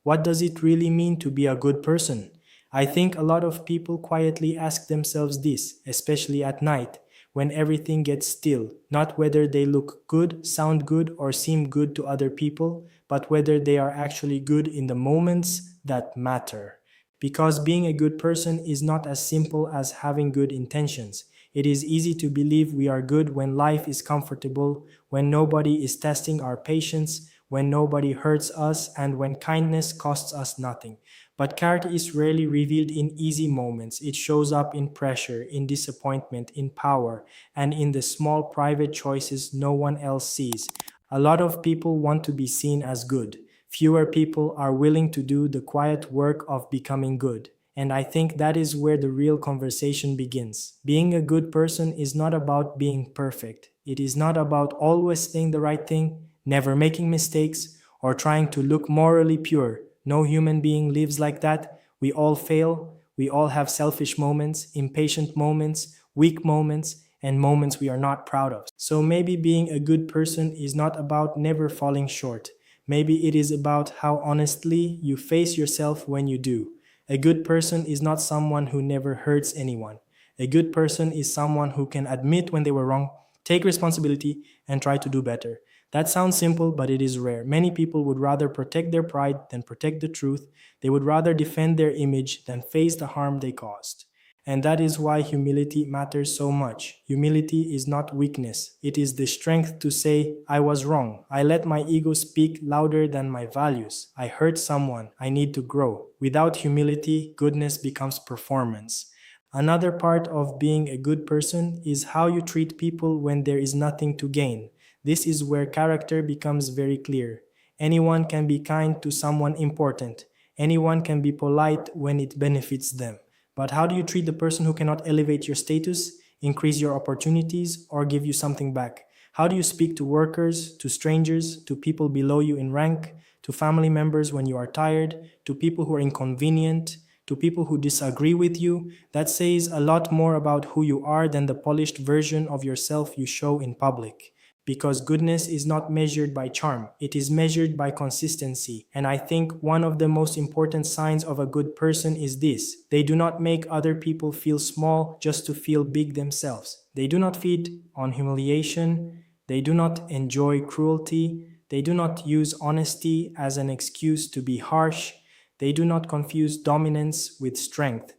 What does it really mean to be a good person? I think a lot of people quietly ask themselves this, especially at night, when everything gets still, not whether they look good, sound good, or seem good to other people, but whether they are actually good in the moments that matter. Because being a good person is not as simple as having good intentions. It is easy to believe we are good when life is comfortable, when nobody is testing our patience, when nobody hurts us, and when kindness costs us nothing. But character is rarely revealed in easy moments. It shows up in pressure, in disappointment, in power, and in the small private choices no one else sees. A lot of people want to be seen as good. Fewer people are willing to do the quiet work of becoming good. And I think that is where the real conversation begins. Being a good person is not about being perfect. It is not about always saying the right thing, never making mistakes, or trying to look morally pure. No human being lives like that. We all fail. We all have selfish moments, impatient moments, weak moments, and moments we are not proud of. So maybe being a good person is not about never falling short. Maybe it is about how honestly you face yourself when you do. A good person is not someone who never hurts anyone. A good person is someone who can admit when they were wrong, take responsibility, and try to do better. That sounds simple, but it is rare. Many people would rather protect their pride than protect the truth. They would rather defend their image than face the harm they caused. And that is why humility matters so much. Humility is not weakness. It is the strength to say, I was wrong. I let my ego speak louder than my values. I hurt someone. I need to grow. Without humility, goodness becomes performance. Another part of being a good person is how you treat people when there is nothing to gain. This is where character becomes very clear. Anyone can be kind to someone important. Anyone can be polite when it benefits them. But how do you treat the person who cannot elevate your status, increase your opportunities, or give you something back? How do you speak to workers, to strangers, to people below you in rank, to family members when you are tired, to people who are inconvenient, to people who disagree with you? That says a lot more about who you are than the polished version of yourself you show in public. Because goodness is not measured by charm, it is measured by consistency. And I think one of the most important signs of a good person is this: they do not make other people feel small just to feel big themselves. They do not feed on humiliation, they do not enjoy cruelty, they do not use honesty as an excuse to be harsh, they do not confuse dominance with strength.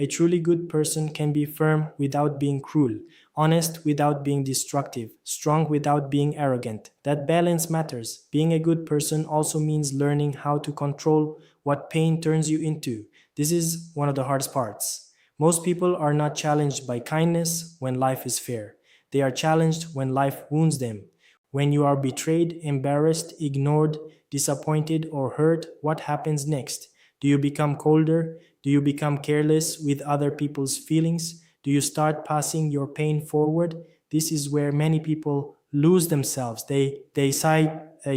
A truly good person can be firm without being cruel, honest without being destructive, strong without being arrogant. That balance matters. Being a good person also means learning how to control what pain turns you into. This is one of the hardest parts. Most people are not challenged by kindness when life is fair. They are challenged when life wounds them. When you are betrayed, embarrassed, ignored, disappointed, or hurt, what happens next? Do you become colder? Do you become careless with other people's feelings? Do you start passing your pain forward? This is where many people lose themselves. They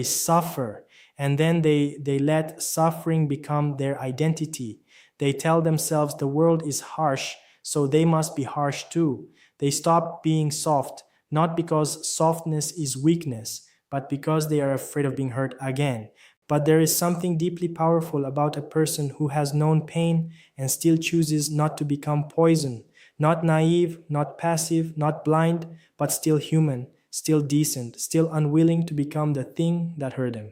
suffer, and then they let suffering become their identity. They tell themselves the world is harsh, so they must be harsh too. They stop being soft, not because softness is weakness, but because they are afraid of being hurt again. But there is something deeply powerful about a person who has known pain and still chooses not to become poison. Not naive, not passive, not blind, but still human, still decent, still unwilling to become the thing that hurt him.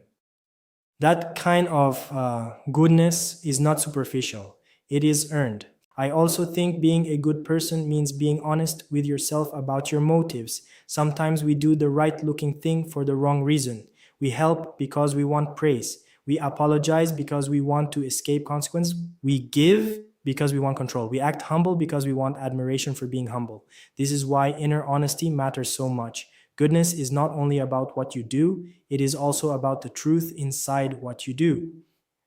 That kind of goodness is not superficial. It is earned. I also think being a good person means being honest with yourself about your motives. Sometimes we do the right looking thing for the wrong reason. We help because we want praise. We apologize because we want to escape consequence. We give because we want control. We act humble because we want admiration for being humble. This is why inner honesty matters so much. Goodness is not only about what you do, it is also about the truth inside what you do.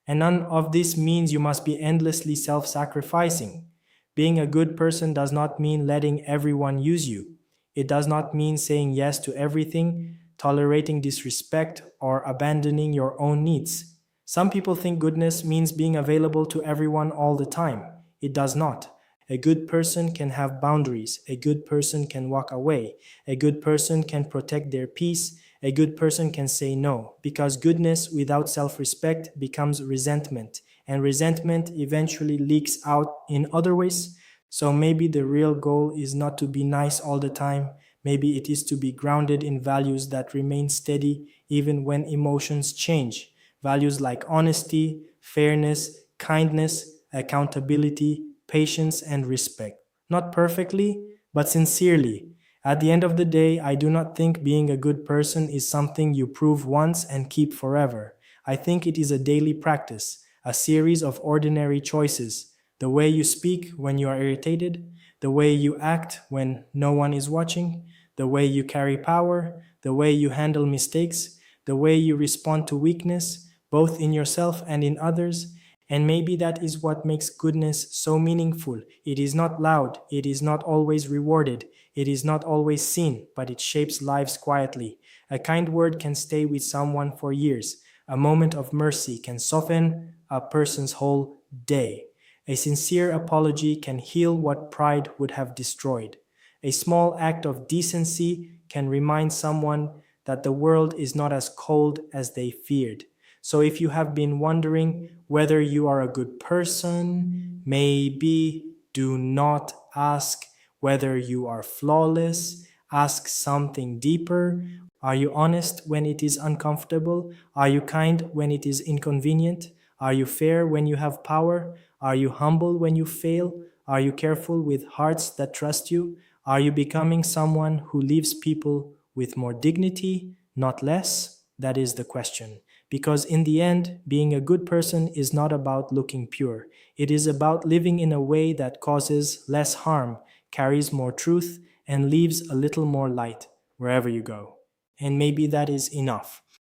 And none of this means you must be endlessly self-sacrificing. Being a good person does not mean letting everyone use you. It does not mean saying yes to everything, tolerating disrespect, or abandoning your own needs. Some people think goodness means being available to everyone all the time. It does not. A good person can have boundaries. A good person can walk away. A good person can protect their peace. A good person can say no, because goodness without self-respect becomes resentment, and resentment eventually leaks out in other ways. So maybe the real goal is not to be nice all the time. Maybe it is to be grounded in values that remain steady even when emotions change. Values like honesty, fairness, kindness, accountability, patience, and respect. Not perfectly, but sincerely. At the end of the day, I do not think being a good person is something you prove once and keep forever. I think it is a daily practice, a series of ordinary choices. The way you speak when you are irritated, the way you act when no one is watching, the way you carry power, the way you handle mistakes, the way you respond to weakness, both in yourself and in others. And maybe that is what makes goodness so meaningful. It is not loud, it is not always rewarded, it is not always seen, but it shapes lives quietly. A kind word can stay with someone for years. A moment of mercy can soften a person's whole day. A sincere apology can heal what pride would have destroyed. A small act of decency can remind someone that the world is not as cold as they feared. So if you have been wondering whether you are a good person, maybe do not ask whether you are flawless. Ask something deeper. Are you honest when it is uncomfortable? Are you kind when it is inconvenient? Are you fair when you have power? Are you humble when you fail? Are you careful with hearts that trust you? Are you becoming someone who leaves people with more dignity, not less? That is the question. Because in the end, being a good person is not about looking pure. It is about living in a way that causes less harm, carries more truth, and leaves a little more light wherever you go. And maybe that is enough.